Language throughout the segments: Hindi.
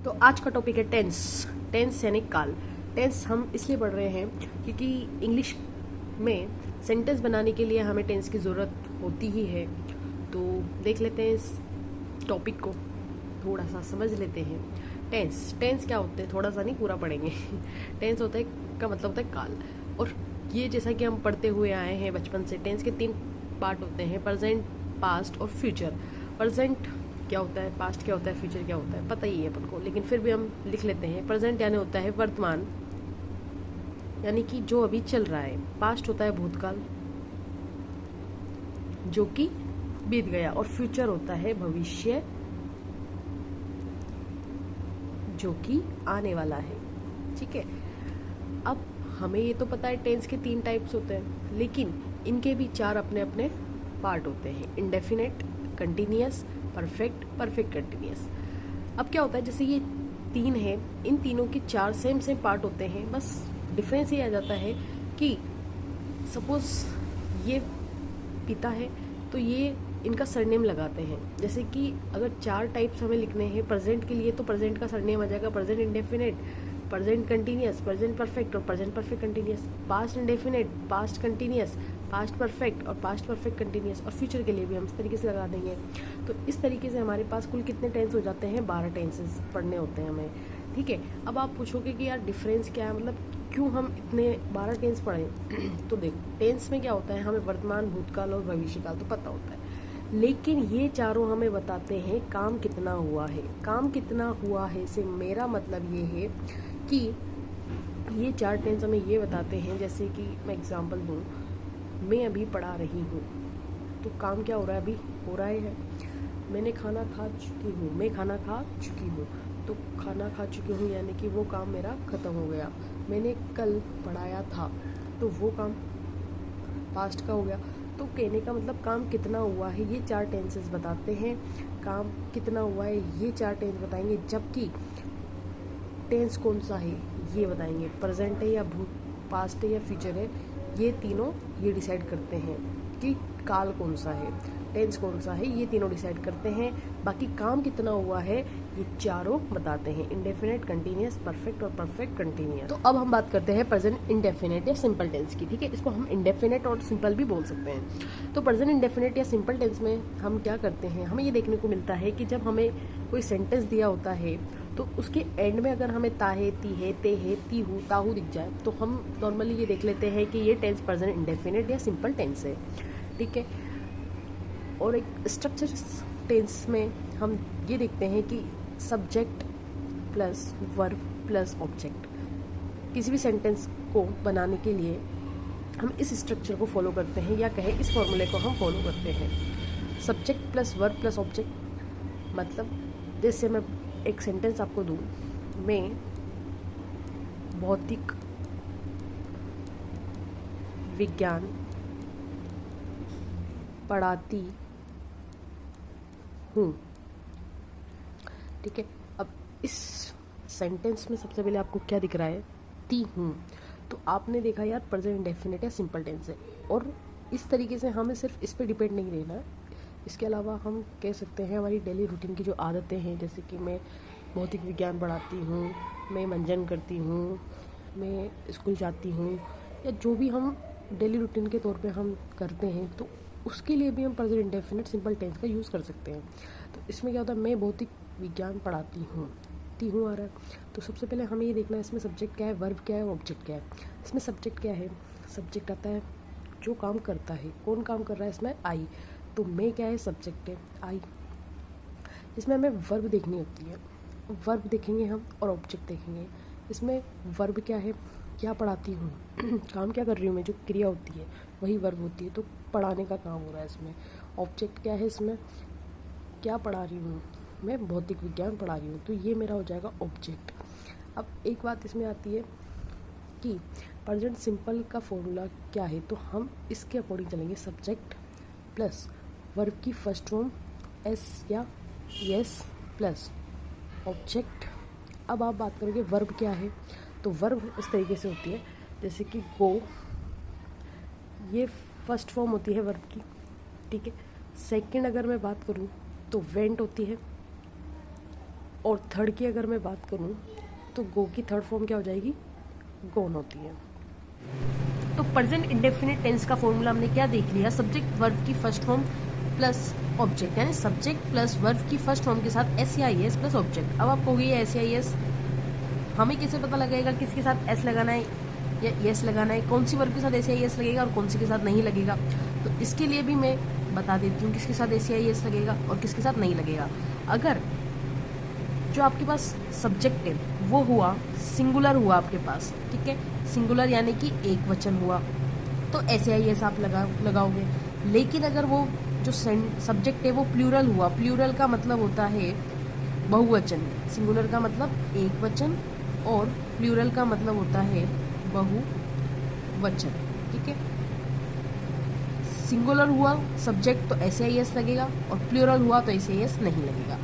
तो आज का टॉपिक है टेंस। टेंस यानी काल। टेंस हम इसलिए पढ़ रहे हैं क्योंकि इंग्लिश में सेंटेंस बनाने के लिए हमें टेंस की ज़रूरत होती ही है। तो देख लेते हैं इस टॉपिक को, थोड़ा सा समझ लेते हैं। टेंस टेंस क्या होते हैं, थोड़ा सा नहीं पूरा पढ़ेंगे। टेंस होता है का मतलब होता है काल। और ये जैसा कि हम पढ़ते हुए आए हैं बचपन से, टेंस के 3 पार्ट होते हैं, प्रेजेंट, पास्ट और फ्यूचर। प्रेजेंट क्या होता है, पास्ट क्या होता है, फ्यूचर क्या होता है, पता ही है अपन को, लेकिन फिर भी हम लिख लेते हैं। प्रेजेंट यानी होता है वर्तमान, यानी कि जो अभी चल रहा है। पास्ट होता है भूतकाल, जो कि बीत गया। और फ्यूचर होता है भविष्य, जो कि आने वाला है। ठीक है, अब हमें ये तो पता है टेंस के 3 टाइप्स होते हैं, लेकिन इनके भी 4 अपने अपने पार्ट होते हैं। Indefinite, continuous, perfect, perfect continuous. अब क्या होता है, जैसे ये 3 है, इन तीनों के 4 सेम सेम पार्ट होते हैं। बस डिफरेंस ये आ जाता है कि सपोज ये पिता है तो ये इनका सरनेम लगाते हैं। जैसे कि अगर 4 टाइप्स हमें लिखने हैं प्रेजेंट के लिए, तो प्रेजेंट का सरनेम आ जाएगा present indefinite, present continuous, present perfect और present perfect continuous. Past indefinite, past continuous, past perfect और पास्ट परफेक्ट कंटिन्यूअस। और फ्यूचर के लिए भी हम इस तरीके से लगा देंगे। तो इस तरीके से हमारे पास कुल कितने टेंस हो जाते हैं, 12 टेंसेस पढ़ने होते हैं हमें। ठीक है, अब आप पूछोगे कि यार डिफरेंस क्या है, मतलब क्यों हम इतने 12 टेंस पढ़ें। तो देख, टेंस में क्या होता है, हमें वर्तमान, भूतकाल और भविष्यकाल तो पता होता है, लेकिन ये चारों हमें बताते हैं काम कितना हुआ है। काम कितना हुआ है से मेरा मतलब ये है कि ये 4 टेंस हमें ये बताते हैं, जैसे कि मैं एग्जांपल दूं, मैं अभी पढ़ा रही हूँ, तो काम क्या हो रहा है, अभी हो रहा है। मैंने खाना खा चुकी हूँ, मैं खाना खा चुकी हूँ, तो खाना खा चुकी हूँ यानी कि वो काम मेरा ख़त्म हो गया। मैंने कल पढ़ाया था, तो वो काम पास्ट का हो गया। तो कहने का मतलब काम कितना हुआ है ये 4 टेंसेस बताते हैं। काम कितना हुआ है ये 4 टेंस बताएंगे, जबकि टेंस कौन सा है ये बताएंगे। प्रेजेंट है या भूत, पास्ट है या फ्यूचर है, ये तीनों ये डिसाइड करते हैं कि काल कौन सा है, टेंस कौन सा है, ये तीनों डिसाइड करते हैं। बाकी काम कितना हुआ है ये चारों बताते हैं, इंडेफिनेट, कंटिन्यूअस, परफेक्ट और परफेक्ट कंटिन्यूअस। तो अब हम बात करते हैं प्रेजेंट इंडेफिनेट या सिंपल टेंस की। ठीक है, इसको हम इंडेफिनेट और सिंपल भी बोल सकते हैं। तो प्रेजेंट इंडेफिनेट या सिंपल टेंस में हम क्या करते हैं, हमें ये देखने को मिलता है कि जब हमें कोई सेंटेंस दिया होता है तो उसके एंड में अगर हमें ता है, ती है, ते है, ती हूँ, ताहू दिख जाए, तो हम नॉर्मली ये देख लेते हैं कि ये टेंस प्रेजेंट इंडेफिनेट या सिंपल टेंस है। ठीक है, और एक स्ट्रक्चर टेंस में हम ये देखते हैं कि subject plus verb plus object. किसी भी सेंटेंस को बनाने के लिए हम इस स्ट्रक्चर को फॉलो करते हैं, या कहें इस फॉर्मूले को हम फॉलो करते हैं। Subject plus verb plus object मतलब, जैसे मैं एक सेंटेंस आपको दूँ, मैं भौतिक विज्ञान पढ़ाती हूँ। ठीक है, अब इस सेंटेंस में सबसे पहले आपको क्या दिख रहा है, ती हूँ। तो आपने देखा यार प्रेजेंट इंडेफिनिट या सिंपल टेंस है, और इस तरीके से हमें सिर्फ इस पे डिपेंड नहीं रहना है। इसके अलावा हम कह सकते हैं हमारी डेली रूटीन की जो आदतें हैं, जैसे कि मैं भौतिक विज्ञान पढ़ाती हूँ, मैं मंजन करती हूँ, मैं स्कूल जाती हूँ, या जो भी हम डेली रूटीन के तौर पे हम करते हैं, तो उसके लिए भी हम प्रेजेंट इंडेफिनिट सिंपल टेंस का यूज़ कर सकते हैं। तो इसमें क्या होता है, मैं भौतिक विज्ञान पढ़ाती हूँ, ती हूँ आ रहा है। तो सबसे पहले हमें ये देखना है इसमें सब्जेक्ट क्या है, वर्ब क्या है, ऑब्जेक्ट क्या है। इसमें सब्जेक्ट क्या है, सब्जेक्ट आता है जो काम करता है, कौन काम कर रहा है इसमें, आई। तो मैं क्या है, सब्जेक्ट है आई। इसमें हमें वर्ब देखनी होती है, वर्ब देखेंगे हम और ऑब्जेक्ट देखेंगे। इसमें वर्ब क्या है, क्या पढ़ाती हूँ, काम क्या कर रही हूँ मैं, जो क्रिया होती है वही वर्ब होती है, तो पढ़ाने का काम हो रहा है इसमें। ऑब्जेक्ट क्या है, इसमें क्या पढ़ा रही हूँ, मैं भौतिक विज्ञान पढ़ा रही हूँ, तो ये मेरा हो जाएगा ऑब्जेक्ट। अब एक बात इसमें आती है कि प्रेजेंट सिंपल का फॉर्मूला क्या है, तो हम इसके अकॉर्डिंग चलेंगे। सब्जेक्ट प्लस वर्ब की फर्स्ट फॉर्म एस या यस प्लस ऑब्जेक्ट। अब आप बात करोगे वर्ब क्या है, तो वर्ब इस तरीके से होती है, जैसे कि गो, ये फर्स्ट फॉर्म होती है वर्ब की। ठीक है, सेकंड अगर मैं बात करूँ तो वेंट होती है, और थर्ड की अगर मैं बात करूँ तो गो की थर्ड फॉर्म क्या हो जाएगी, गोन होती है। तो प्रेजेंट इंडेफिनिट टेंस का फॉर्मूला हमने क्या देख लिया, सब्जेक्ट वर्ब की फर्स्ट फॉर्म प्लस ऑब्जेक्ट, यानी सब्जेक्ट प्लस वर्ब की फर्स्ट फॉर्म के साथ एस या आई एस प्लस ऑब्जेक्ट। अब आप कहोगे एस या आई एस हमें कैसे पता लगेगा किसके साथ एस लगाना है या यस लगाना है, कौन सी वर्ब के साथ एस या आई एस लगेगा और कौन सी के साथ नहीं लगेगा। तो इसके लिए भी मैं बता देती हूँ किसके साथ एस या आई एस लगेगा और किसके साथ नहीं लगेगा। अगर जो आपके पास सब्जेक्ट है वो हुआ सिंगुलर हुआ आपके पास, ठीक है, सिंगुलर यानी कि एक वचन हुआ, तो एस या आई एस आप लगाओगे। लेकिन अगर वो जो सब्जेक्ट है वो प्लूरल हुआ, प्लूरल का मतलब होता है बहुवचन, सिंगुलर का मतलब एक वचन और प्लूरल का मतलब होता है बहुवचन, ठीक है। सिंगुलर हुआ सब्जेक्ट तो एस आई एस लगेगा और प्लूरल हुआ तो एस आई एस नहीं लगेगा।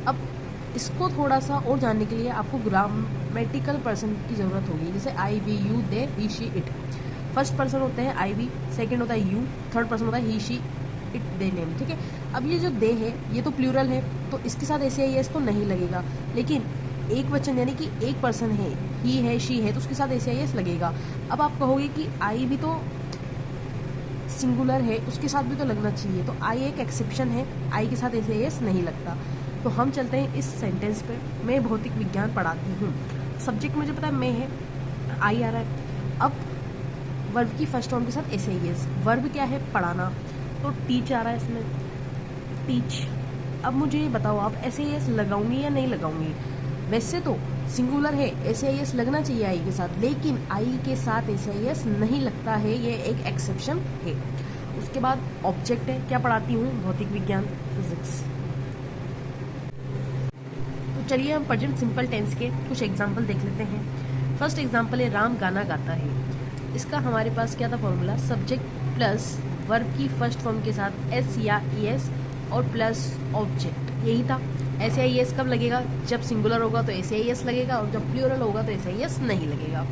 अब इसको थोड़ा सा और जानने के लिए आपको ग्रामेटिकल पर्सन की ज़रूरत होगी, जैसे I, we, you, they, he, she, it. First person होते हैं आई, वी, सेकेंड होता है यू, थर्ड पर्सन होता है ही, शी, इट, दे, नेम, ठीक है। अब ये जो दे है ये तो प्लूरल है तो इसके साथ एस आई एस तो नहीं लगेगा, लेकिन एक वचन यानी कि एक पर्सन है, ही है, शी है, तो उसके साथ एस आई एस लगेगा। अब आप कहोगे कि आई भी तो सिंगुलर है उसके साथ भी तो लगना चाहिए, तो आई एक एक्सेप्शन है, आई के साथ एस आई एस नहीं लगता। तो हम चलते हैं इस सेंटेंस पे। मैं भौतिक विज्ञान पढ़ाती हूँ, सब्जेक्ट मुझे पता है मैं है, आई आ रहा है। अब वर्ब की फर्स्ट फॉर्म के साथ एस आई एस, वर्ब क्या है, पढ़ाना, तो टीच आ रहा है इसमें, टीच। अब मुझे ये बताओ आप एस आई एस लगाऊंगी या नहीं लगाऊंगी। वैसे तो सिंगुलर है, एस आई एस लगना चाहिए आई के साथ, लेकिन आई के साथ एस आई एस नहीं लगता है, ये एक एक्सेप्शन है। उसके बाद ऑब्जेक्ट है, क्या पढ़ाती हूँ, भौतिक विज्ञान, फिजिक्स। तो चलिए हम प्रेजेंट सिंपल टेंस के कुछ एग्जाम्पल देख लेते हैं। फर्स्ट एग्जाम्पल है राम गाना गाता है। इसका हमारे पास क्या था फॉर्मूला, सब्जेक्ट प्लस वर्ब की फर्स्ट फॉर्म के साथ एस या ई एस और प्लस ऑब्जेक्ट, यही था। एस आई एस कब लगेगा, जब सिंगुलर होगा तो एस आई एस लगेगा और जब प्लूरल होगा तो एस आई एस नहीं लगेगा।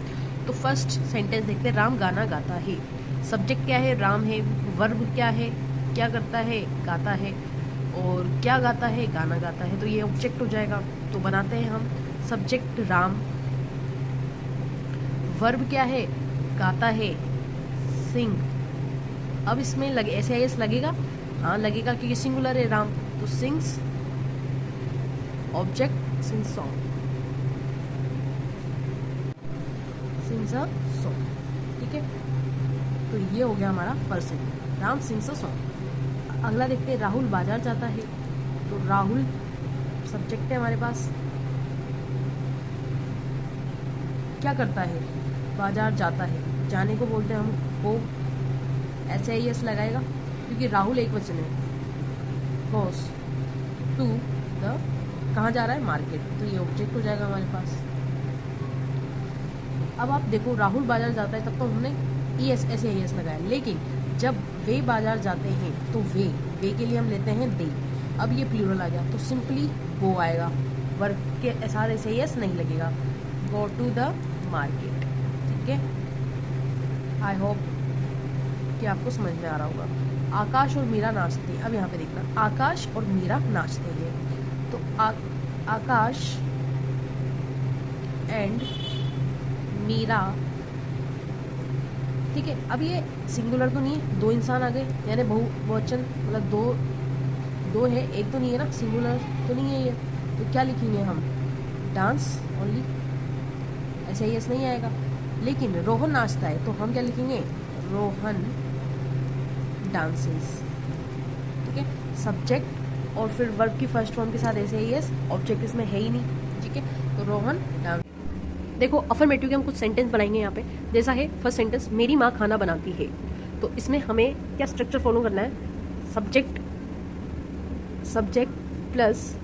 तो फर्स्ट सेंटेंस देखते हैं, राम गाना गाता है। सब्जेक्ट क्या है, राम है, वर्ब क्या है, क्या करता है, गाता है, और क्या गाता है, गाना गाता है, तो ये ऑब्जेक्ट हो जाएगा। तो बनाते हैं हम, सब्जेक्ट राम, वर्ब क्या है, गाता है, सिंग। अब इसमें लगे एस आई एस लगेगा, हाँ लगेगा क्योंकि सिंगुलर है राम, तो sings, object sings song, sings a song, ठीक है। तो ये हो गया हमारा first sentence, Ram sings a song. अगला देखते हैं, राहुल बाजार जाता है। तो राहुल सब्जेक्ट है हमारे पास, क्या करता है, बाजार जाता है, जाने को बोलते हैं हम को, एस आई एस लगाएगा क्योंकि राहुल एक वचन है, गोस टू द, कहाँ जा रहा है, मार्केट, तो ये ऑब्जेक्ट हो जाएगा हमारे पास। अब आप देखो राहुल बाजार जाता है, तब तो हमने E S S I S लगाया, लेकिन जब वे बाजार जाते हैं तो वे के लिए हम लेते हैं दे। अब ये प्लूरल आ गया तो सिंपली गो आएगा, वर्ब के साथ एस आई एस नहीं लगेगा, गो टू द मार्केट, ठीक है। आई होप कि आपको समझ में आ रहा होगा। आकाश और मीरा नाचते हैं। अब यहाँ पे देखना, आकाश और मीरा नाचते हैं, तो आकाश एंड मीरा, ठीक है। अब ये सिंगुलर तो नहीं है, दो इंसान आ गए, यानी बहुवचन, मतलब दो है, एक तो नहीं है ना, सिंगुलर तो नहीं है ये, तो क्या लिखेंगे हम, डांस ओनली, ऐसे ही एस नहीं आएगा। लेकिन रोहन नाचता है तो हम क्या लिखेंगे, रोहन डांसेस, ठीक है। सब्जेक्ट और फिर वर्ब की फर्स्ट फॉर्म के साथ ऐसे ही एस, ऑब्जेक्ट इसमें है ही नहीं, ठीक है। तो रोहन डांस। देखो अफर्मेटिव के हम कुछ सेंटेंस बनाएंगे यहाँ पे, जैसा है फर्स्ट सेंटेंस, मेरी माँ खाना बनाती है। तो इसमें हमें क्या स्ट्रक्चर फॉलो करना है, सब्जेक्ट प्लस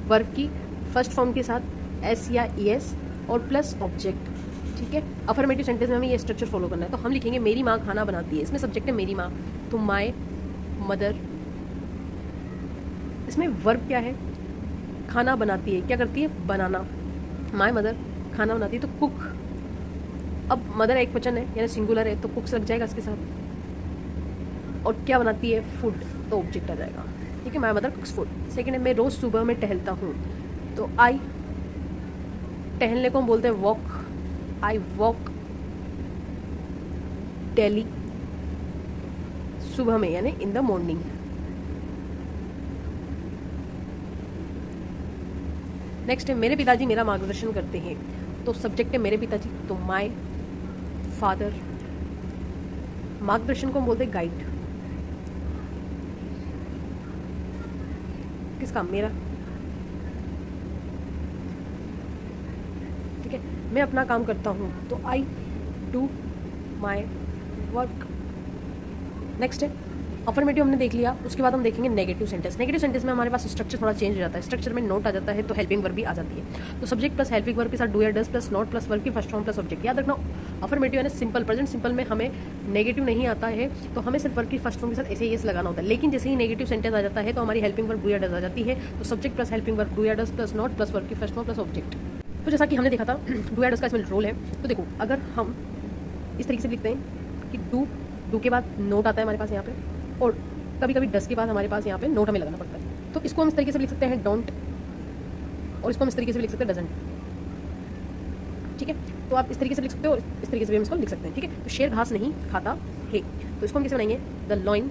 वर्ब की फर्स्ट फॉर्म के साथ एस या ई एस और प्लस ऑब्जेक्ट, ठीक है। अफर्मेटिव सेंटेंस में हमें ये स्ट्रक्चर फॉलो करना है। तो हम लिखेंगे मेरी माँ खाना बनाती है, इसमें सब्जेक्ट है मेरी माँ, तो माय मदर। इसमें वर्ब क्या है, खाना बनाती है, क्या करती है, बनाना, माय मदर खाना बनाती है, तो कुक। अब मदर एक वचन है यानी सिंगुलर है, तो कुक्स लग जाएगा इसके साथ, और क्या बनाती है, फूड, तो ऑब्जेक्ट आ जाएगा, ठीक है। My mother कुक्स food. सेकेंड है, मैं रोज़ सुबह में टहलता हूँ, तो आई, टहलने को हम बोलते हैं वॉक, आई वॉक डेली, सुबह में यानी इन द मॉर्निंग। नेक्स्ट है मेरे पिताजी मेरा मार्गदर्शन करते हैं, तो सब्जेक्ट है मेरे पिताजी, तो माय फादर। मार्गदर्शन को हम बोलते हैं गाइड, किसका, मेरा। ठीक है, मैं अपना काम करता हूँ, तो I do my work. Next है अफर्मेटिव हमने देख लिया, उसके बाद हम देखेंगे नेगेटिव सेंटेंस। नेगेटिव सेंटेंस में हमारे पास स्ट्रक्चर थोड़ा चेंज हो जाता है, स्ट्रक्चर में नोट आ जाता है तो हेल्पिंग वर्ब भी आ जाती है। तो सब्जेक्ट प्लस हेल्पिंग वर्ब के साथ डू या does plus not plus verb की फर्स्ट फॉर्म प्लस ऑब्जेक्ट। याद रखना अफर्मेटिव यानी सिंपल प्रेजेंट सिंपल में हमें नेगेटिव नहीं आता है, तो हमें सिर्फ वर्ब की फर्स्ट फॉर्म के साथ ऐसे यस लगाना होता है। लेकिन जैसे ही नेगेटिव सेंटेंस आ जाता है तो हमारी हेल्पिंग वर्ब डू या डज आ जाती है। तो subject plus helping verb do या does plus not plus verb की फर्स्ट फॉर्म प्लस ऑब्जेक्ट। तो जैसा कि हमने देखा था डू या डज का इसमें रोल है। तो देखो अगर हम इस तरीके से लिखते हैं कि डू के बाद नोट आता है हमारे पास यहाँ पे, और कभी कभी डस के बाद हमारे पास यहाँ पे नोट हमें लगाना पड़ता है, तो इसको हम इस तरीके से लिख सकते हैं डोंट, और इसको हम इस तरीके से लिख सकते हैं डजंट। ठीक है, तो आप इस तरीके से लिख सकते हो और इस तरीके से भी हम इसको लिख सकते हैं। ठीक है, तो शेर घास नहीं खाता है, तो इसको हम कैसे बनाएंगे, द लॉइन,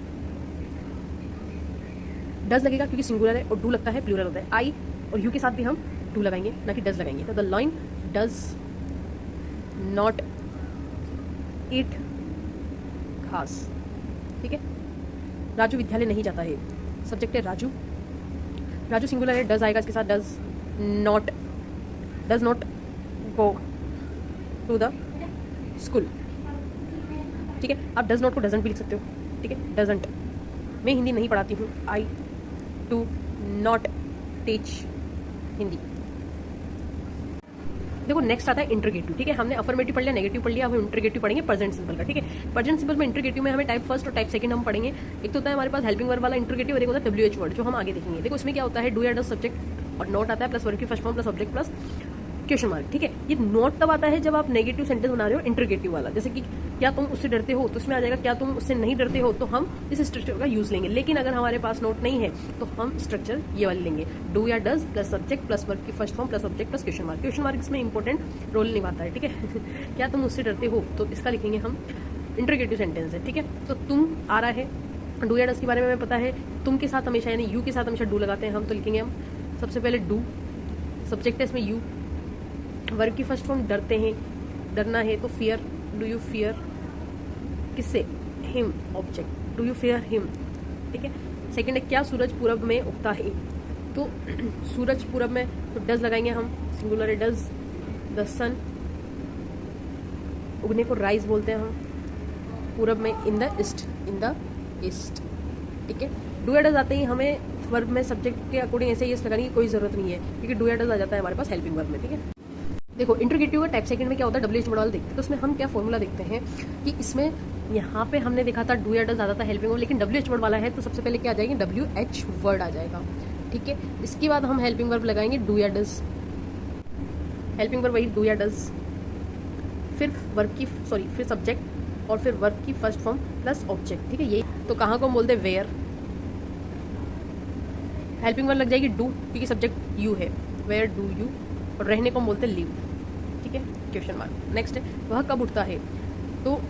डज लगेगा क्योंकि सिंगुलर है, और डू लगता है प्लूरल होता है। आई और यू के साथ भी हम डू लगाएंगे ना कि डज लगाएंगे। तो the lion does not eat घास। ठीक है, राजू विद्यालय नहीं जाता है, सब्जेक्ट है राजू, राजू सिंगुलर है, डज आएगा इसके साथ, does not go to the school. ठीक है, आप डज नॉट को डजंट भी लिख सकते हो। ठीक है, डजंट, मैं हिंदी नहीं पढ़ाती हूँ, I do not teach Hindi. देखो नेक्स्ट आता है इंटरगेटिव। ठीक है, हमने अफर्मेटिव पढ़ लिया, नेगेटिव पढ़ लिया, अब हम इंटरगेटिव पढ़ेंगे प्रेजेंट सिंपल का। ठीक है, प्रेजेंट सिंपल में इंटरगेटिव में हमें टाइप फर्स्ट और टाइप सेकंड हम पढ़ेंगे। एक तो होता है हमारे पास हेल्पिंग वर्ब वाला इंटरगेटिव, और एक होता है डब्ल्यूएच वर्ड, जो हम आगे देखेंगे। देखो इसमें क्या होता है, डू या डज सब्जेक्ट और नॉट आता है प्लस वर्ब की first form plus object plus question mark. ठीक है, ये नोट तब आता है जब आप नेगेटिव सेंटेंस बना रहे हो इंटरगेटिव वाला, जैसे कि क्या तुम उससे डरते हो, तो उसमें आ जाएगा क्या तुम उससे नहीं डरते हो, तो हम इस स्ट्रक्चर का यूज लेंगे। लेकिन अगर हमारे पास नोट नहीं है तो हम स्ट्रक्चर ये वाली लेंगे, डू या does plus subject plus verb की first form plus object plus question mark. Question mark इसमें इंपॉर्टेंट रोल निभाता है। ठीक है क्या तुम उससे डरते हो, तो इसका लिखेंगे हम इंटरगेटिव सेंटेंस है। ठीक है, तो तुम आ रहा है, डू या डज के बारे में हमें पता है, तुम के साथ हमेशा यानी यू के साथ हमेशा डू लगाते हैं हम, तो लिखेंगे हम सबसे पहले डू, सब्जेक्ट है इसमें यू, वर्ब की फर्स्ट फॉर्म डरते हैं, डरना है तो फियर, डू यू फियर, किससे, him, object, do you fear him. ठीक है, सेकंड है क्या सूरज पूरब में उगता है, तो सूरज पूरब में तो डज लगाएंगे हम, सिंगुलर है डज, द सन, उगने को राइज बोलते हैं हम, पूरब में in the east, in the east. ठीक है, डू या डज आते ही हमें वर्ब में सब्जेक्ट के अकॉर्डिंग ऐसे यस लगाने की कोई जरूरत नहीं है, क्योंकि डू या डज आ जाता है हमारे पास हेल्पिंग वर्ब में। ठीक है, देखो इंटरगेटिव का टाइप सेकंड में क्या होता है, डब्ल्यूएच वर्ड वाला देखते हैं, तो उसमें हम क्या फॉर्मूला देखते हैं कि इसमें यहाँ पे हमने देखा था डू या डज आता था हेल्पिंग वर्ब, लेकिन डब्ल्यूएच वर्ड वाला है तो सबसे पहले क्या आ जाएगी, डब्ल्यूएच वर्ड आ जाएगा। ठीक है, इसके बाद हम हेल्पिंग वर्ब लगाएंगे डू या डज, हेल्पिंग वर्ब वही डू या डज, फिर वर्ब की फिर सब्जेक्ट और फिर वर्ब की फर्स्ट फॉर्म प्लस ऑब्जेक्ट। ठीक है, ये तो कहाँ को बोलते हैं, वेयर, हेल्पिंग वर्ब लग जाएगी डू क्योंकि सब्जेक्ट यू है, वेयर डू यू, और रहने को बोलते हैं लिव। ठीक है, क्वेश्चन मार्क। नेक्स्ट है वह कब उठता है, तो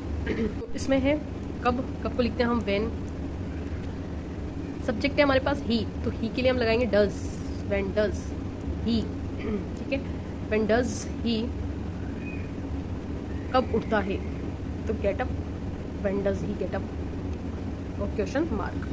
इसमें है कब, कब को लिखते हैं हम व्हेन, सब्जेक्ट है हमारे पास ही, तो ही के लिए हम लगाएंगे डज, व्हेन डज ही। ठीक है, व्हेन डज ही कब उठता है, तो get up, when does he get up, और क्वेश्चन मार्क।